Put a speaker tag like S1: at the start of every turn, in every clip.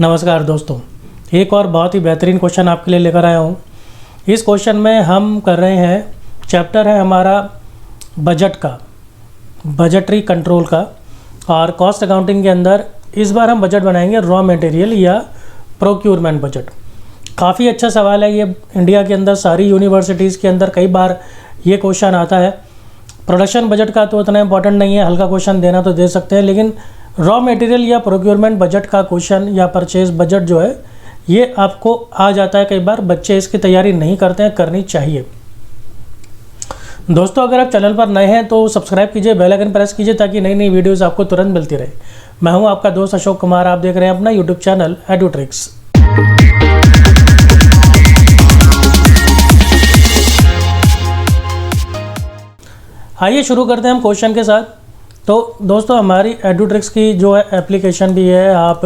S1: नमस्कार दोस्तों, एक और बहुत ही बेहतरीन क्वेश्चन आपके लिए लेकर आया हूँ। इस क्वेश्चन में हम कर रहे हैं, चैप्टर है हमारा बजट का, बजटरी कंट्रोल का, और कॉस्ट अकाउंटिंग के अंदर इस बार हम बजट बनाएंगे रॉ मटेरियल या प्रोक्यूरमेंट बजट। काफ़ी अच्छा सवाल है ये। इंडिया के अंदर सारी यूनिवर्सिटीज़ के अंदर कई बार ये क्वेश्चन आता है। प्रोडक्शन बजट का तो उतना इंपॉर्टेंट नहीं है, हल्का क्वेश्चन देना तो दे सकते हैं, लेकिन रॉ मटेरियल या प्रोक्योरमेंट बजट का क्वेश्चन या परचेज बजट जो है ये आपको आ जाता है। कई बार बच्चे इसकी तैयारी नहीं करते हैं, करनी चाहिए। दोस्तों, अगर आप चैनल पर नए हैं तो सब्सक्राइब कीजिए, बेल आइकन प्रेस कीजिए ताकि नई नई वीडियोस आपको तुरंत मिलती रहे। मैं हूं आपका दोस्त अशोक कुमार, आप देख रहे हैं अपना यूट्यूब चैनल एडुट्रिक्स। आइए शुरू करते हैं हम क्वेश्चन के साथ। तो दोस्तों, हमारी एडुट्रिक्स की जो है एप्लीकेशन भी है, आप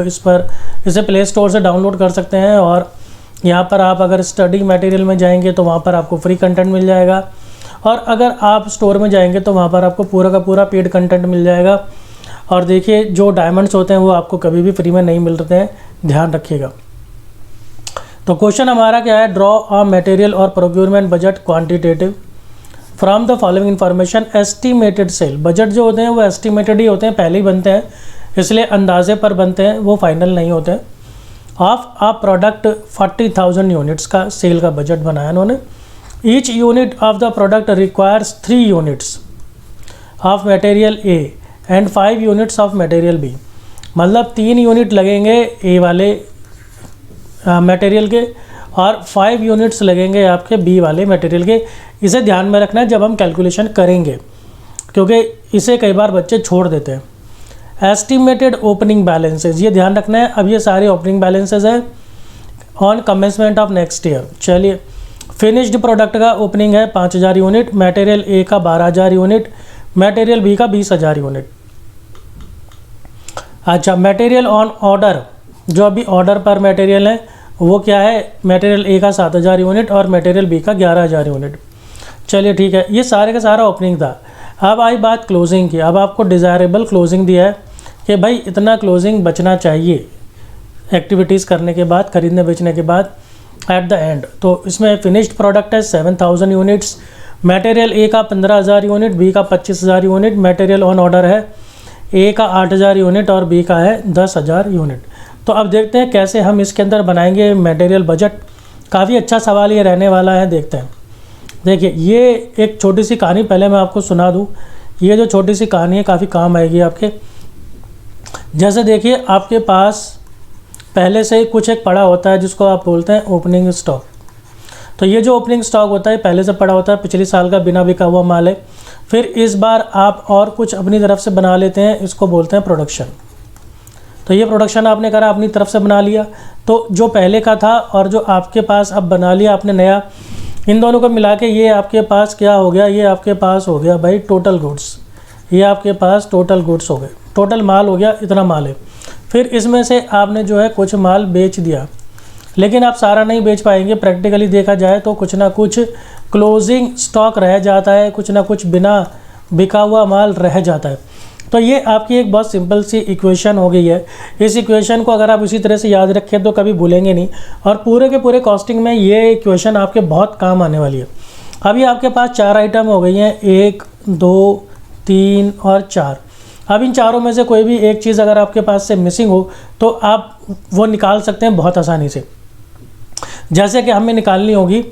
S1: इसे प्ले स्टोर से डाउनलोड कर सकते हैं, और यहाँ पर आप अगर स्टडी मटेरियल में जाएंगे तो वहाँ पर आपको फ्री कंटेंट मिल जाएगा, और अगर आप स्टोर में जाएंगे तो वहाँ पर आपको पूरा का पूरा पेड कंटेंट मिल जाएगा। और देखिए, जो डायमंड्स होते हैं वो आपको कभी भी फ्री में नहीं मिलते हैं, ध्यान रखिएगा। तो क्वेश्चन हमारा क्या है, ड्रॉ अ मटेरियल और procurement budget quantitative from the following information. Estimated cell budget जो होते हैं वो एस्टिमेटेड ही होते हैं, पहले ही बनते हैं, इसलिए अंदाजे पर बनते हैं, वो फाइनल नहीं होते हैं। ऑफ आ प्रोडक्ट 40,000 यूनिट्स का सेल का बजट बनाया इन्होंने। Each unit of the product requires 3 units of material A and 5 units of material B. मतलब 3 यूनिट लगेंगे ए वाले मटेरियल के और 5 यूनिट्स लगेंगे आपके बी वाले मटेरियल के। इसे ध्यान में रखना है जब हम कैलकुलेशन करेंगे, क्योंकि इसे कई बार बच्चे छोड़ देते हैं। एस्टिमेटेड ओपनिंग बैलेंसेज, ये ध्यान रखना है। अब ये सारे ओपनिंग बैलेंसेज हैं on commencement of next year. चलिए, फिनिश्ड प्रोडक्ट का ओपनिंग है 5,000 यूनिट, मटेरियल ए का 12,000 यूनिट, मटेरियल बी का 20,000 यूनिट। अच्छा, मटेरियल ऑन ऑर्डर, जो अभी ऑर्डर पर मटेरियल है वो क्या है, मटेरियल ए का 7,000 यूनिट और मटेरियल बी का 11,000 यूनिट। चलिए ठीक है, ये सारे का सारा ओपनिंग था। अब आई बात क्लोजिंग की। अब आपको डिज़ायरेबल क्लोजिंग दिया है कि भाई इतना क्लोजिंग बचना चाहिए एक्टिविटीज़ करने के बाद, खरीदने बेचने के बाद एट द एंड। तो इसमें फिनिश्ड प्रोडक्ट है 7,000 यूनिट्स, मटेरियल ए का 15,000 यूनिट, बी का 25,000 यूनिट, मटेरियल ऑन ऑर्डर है ए का 8,000 यूनिट और बी का है 10,000 यूनिट। तो अब देखते हैं कैसे हम इसके अंदर बनाएंगे मटेरियल बजट। काफ़ी अच्छा सवाल ये रहने वाला है, देखते हैं। देखिए, ये एक छोटी सी कहानी पहले मैं आपको सुना दूँ। ये जो छोटी सी कहानी है काफ़ी काम आएगी आपके। जैसे देखिए, आपके पास पहले से ही कुछ एक पड़ा होता है जिसको आप बोलते हैं ओपनिंग स्टॉक। तो ये जो ओपनिंग स्टॉक होता है पहले से पड़ा होता है, पिछले साल का बिना बिका हुआ माल है। फिर इस बार आप और कुछ अपनी तरफ से बना लेते हैं, इसको बोलते हैं प्रोडक्शन। तो ये प्रोडक्शन आपने करा, अपनी तरफ से बना लिया। तो जो पहले का था और जो आपके पास अब बना लिया आपने नया, इन दोनों को मिला के ये आपके पास क्या हो गया, ये आपके पास हो गया भाई टोटल गुड्स। ये आपके पास टोटल गुड्स हो गए, टोटल माल हो गया, इतना माल है। फिर इसमें से आपने जो है कुछ माल बेच दिया, लेकिन आप सारा नहीं बेच पाएंगे। प्रैक्टिकली देखा जाए तो कुछ ना कुछ क्लोजिंग स्टॉक रह जाता है, कुछ ना कुछ बिना बिका हुआ माल रह जाता है। तो ये आपकी एक बहुत सिंपल सी इक्वेशन हो गई है। इस इक्वेशन को अगर आप इसी तरह से याद रखें तो कभी भूलेंगे नहीं, और पूरे के पूरे कॉस्टिंग में ये इक्वेशन आपके बहुत काम आने वाली है। अभी आपके पास 4 आइटम हो गई हैं, 1, 2, 3 और 4। अब इन चारों में से कोई भी एक चीज़ अगर आपके पास से मिसिंग हो तो आप वो निकाल सकते हैं बहुत आसानी से। जैसे कि हमें निकालनी होगी,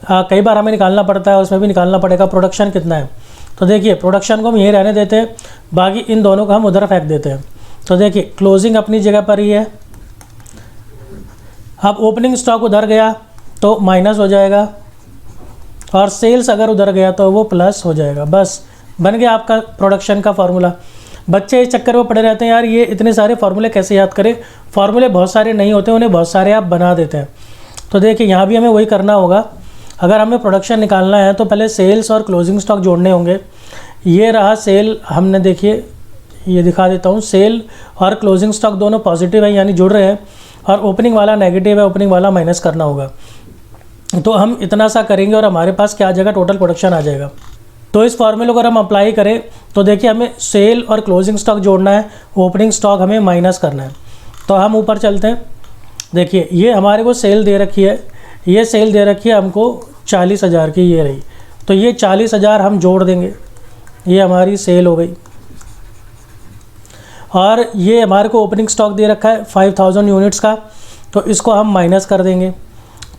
S1: कई बार हमें निकालना पड़ता है, उसमें भी निकालना पड़ेगा प्रोडक्शन कितना है। तो देखिए, प्रोडक्शन को हम यहीं रहने देते हैं, बाकी इन दोनों को हम उधर फेंक देते हैं। तो देखिए, क्लोजिंग अपनी जगह पर ही है। अब ओपनिंग स्टॉक उधर गया तो माइनस हो जाएगा, और सेल्स अगर उधर गया तो वो प्लस हो जाएगा। बस बन गया आपका प्रोडक्शन का फार्मूला। बच्चे इस चक्कर में पड़े रहते हैं, यार ये इतने सारे फार्मूले कैसे याद करें। फार्मूले बहुत सारे नहीं होते, उन्हें बहुत सारे आप बना देते हैं। तो देखिए, यहाँ भी हमें वही करना होगा। अगर हमें प्रोडक्शन निकालना है तो पहले सेल्स और क्लोजिंग स्टॉक जोड़ने होंगे। ये रहा सेल, हमने देखिए ये दिखा देता हूँ, सेल और क्लोजिंग स्टॉक दोनों पॉजिटिव है यानी जुड़ रहे हैं, और ओपनिंग वाला नेगेटिव है, ओपनिंग वाला माइनस करना होगा। तो हम इतना सा करेंगे और हमारे पास क्या आ जाएगा, टोटल प्रोडक्शन आ जाएगा। तो इस फॉर्मूले को अगर हम अप्लाई करें तो देखिए, हमें सेल और क्लोजिंग स्टॉक जोड़ना है, ओपनिंग स्टॉक हमें माइनस करना है। तो हम ऊपर चलते हैं। देखिए ये हमारे को सेल दे रखी है, ये सेल दे रखी है हमको 40,000 की, ये रही। तो ये 40,000 हम जोड़ देंगे, ये हमारी सेल हो गई। और ये हमारे को ओपनिंग स्टॉक दे रखा है 5000 यूनिट्स का, तो इसको हम माइनस कर देंगे।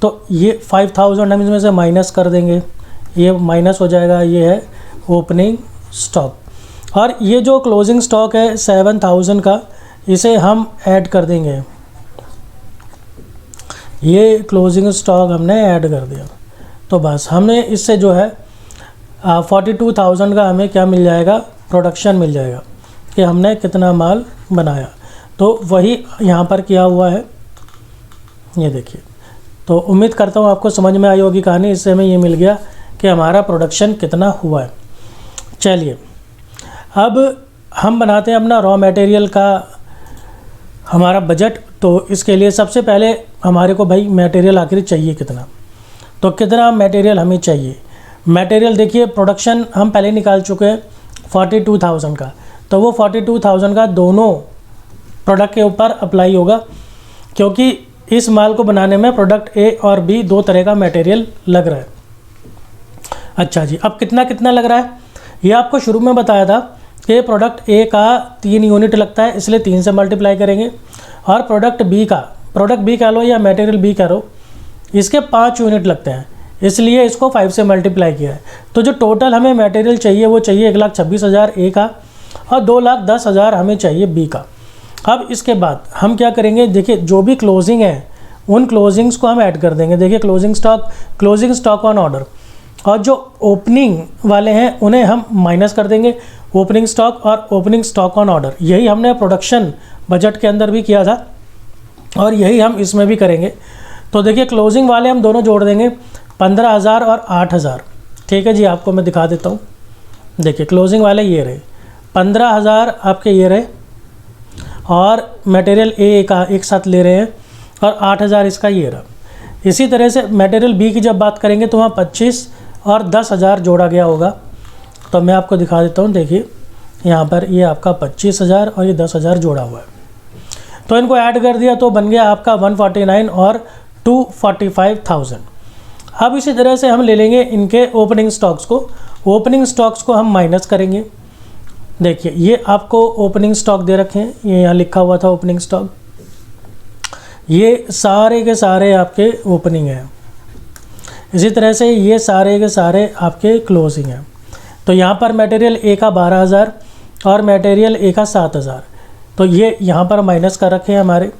S1: तो ये 5000 हम इसमें से माइनस कर देंगे, ये माइनस हो जाएगा, ये है ओपनिंग स्टॉक। और ये जो क्लोजिंग स्टॉक है 7000 का, इसे हम ऐड कर देंगे। ये क्लोजिंग स्टॉक हमने ऐड कर दिया, तो बस हमें इससे जो है 42,000 का हमें क्या मिल जाएगा, प्रोडक्शन मिल जाएगा कि हमने कितना माल बनाया। तो वही यहाँ पर किया हुआ है, ये देखिए। तो उम्मीद करता हूँ आपको समझ में आई होगी कहानी। इससे हमें ये मिल गया कि हमारा प्रोडक्शन कितना हुआ है। चलिए अब हम बनाते हैं अपना रॉ मटेरियल का हमारा बजट। तो इसके लिए सबसे पहले हमारे को भाई मटेरियल आखिर चाहिए कितना, तो कितना मटेरियल हमें चाहिए। मटेरियल देखिए प्रोडक्शन हम पहले निकाल चुके हैं 42,000 का, तो वो 42,000 का दोनों प्रोडक्ट के ऊपर अप्लाई होगा, क्योंकि इस माल को बनाने में प्रोडक्ट ए और बी दो तरह का मटेरियल लग रहा है। अच्छा जी, अब कितना कितना लग रहा है ये आपको शुरू में बताया था कि प्रोडक्ट ए का 3 यूनिट लगता है, इसलिए 3 से मल्टीप्लाई करेंगे। और प्रोडक्ट बी कह लो या मटेरियल बी कह लो, इसके 5 यूनिट लगते हैं, इसलिए इसको 5 से मल्टीप्लाई किया है। तो जो टोटल हमें मटेरियल चाहिए वो चाहिए 1,26,000 ए का और 2,10,000 हमें चाहिए बी का। अब इसके बाद हम क्या करेंगे, देखिए जो भी क्लोजिंग है उन क्लोजिंग्स को हम ऐड कर देंगे। देखिए क्लोजिंग स्टॉक ऑन ऑर्डर, और जो ओपनिंग वाले हैं उन्हें हम माइनस कर देंगे। ओपनिंग स्टॉक और ओपनिंग स्टॉक ऑन ऑर्डर, यही हमने प्रोडक्शन बजट के अंदर भी किया था और यही हम इसमें भी करेंगे। तो देखिए क्लोजिंग वाले हम दोनों जोड़ देंगे, 15,000 और 8,000। ठीक है जी, आपको मैं दिखा देता हूँ। देखिए क्लोजिंग वाले ये रहे, 15,000 आपके ये रहे, और मटेरियल ए का एक साथ ले रहे हैं, और 8,000 इसका ये रहा। इसी तरह से मटेरियल बी की जब बात करेंगे तो वहाँ 25 और 10,000 जोड़ा गया होगा। तो मैं आपको दिखा देता हूँ, देखिए यहाँ पर ये आपका 25,000 और ये 10,000 जोड़ा हुआ है। तो इनको ऐड कर दिया तो बन गया आपका 149 और 245,000। अब इसी तरह से हम ले लेंगे इनके ओपनिंग स्टॉक्स को। ओपनिंग स्टॉक्स को हम माइनस करेंगे। देखिए ये आपको ओपनिंग स्टॉक दे रखे हैं, ये यहाँ लिखा हुआ था ओपनिंग स्टॉक, ये सारे के सारे आपके ओपनिंग हैं। इसी तरह से ये सारे के सारे आपके क्लोजिंग हैं। तो यहाँ पर मटेरियल ए का 12,000 और मटेरियल ए का 7,000, तो ये यहाँ पर माइनस कर रखे हैं हमारे।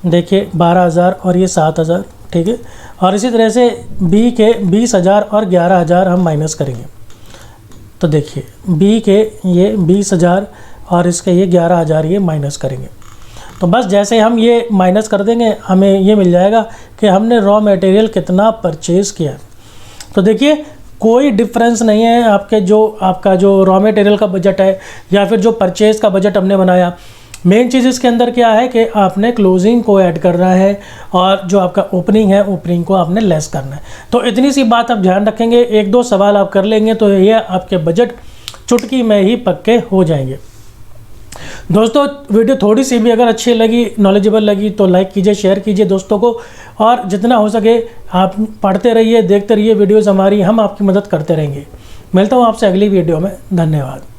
S1: देखिए 12,000 और ये 7,000, ठीक है। और इसी तरह से बी के 20,000 और 11,000 हम माइनस करेंगे। तो देखिए बी के ये 20,000 और इसके ये 11,000 ये माइनस करेंगे। तो बस जैसे हम ये माइनस कर देंगे हमें ये मिल जाएगा कि हमने रॉ मटेरियल कितना परचेज़ किया है। तो देखिए कोई डिफरेंस नहीं है आपका जो रॉ मटेरियल का बजट है या फिर जो परचेज़ का बजट हमने बनाया। मेन चीज़ इसके अंदर क्या है कि आपने क्लोजिंग को ऐड करना है और जो आपका ओपनिंग है ओपनिंग को आपने लेस करना है। तो इतनी सी बात आप ध्यान रखेंगे, 1-2 सवाल आप कर लेंगे तो ये आपके बजट चुटकी में ही पक्के हो जाएंगे। दोस्तों वीडियो थोड़ी सी भी अगर अच्छी लगी, नॉलेजेबल लगी तो लाइक कीजिए, शेयर कीजिए दोस्तों को, और जितना हो सके आप पढ़ते रहिए, देखते रहिए वीडियोज़ हमारी, हम आपकी मदद करते रहेंगे। मिलता हूँ आपसे अगली वीडियो में। धन्यवाद।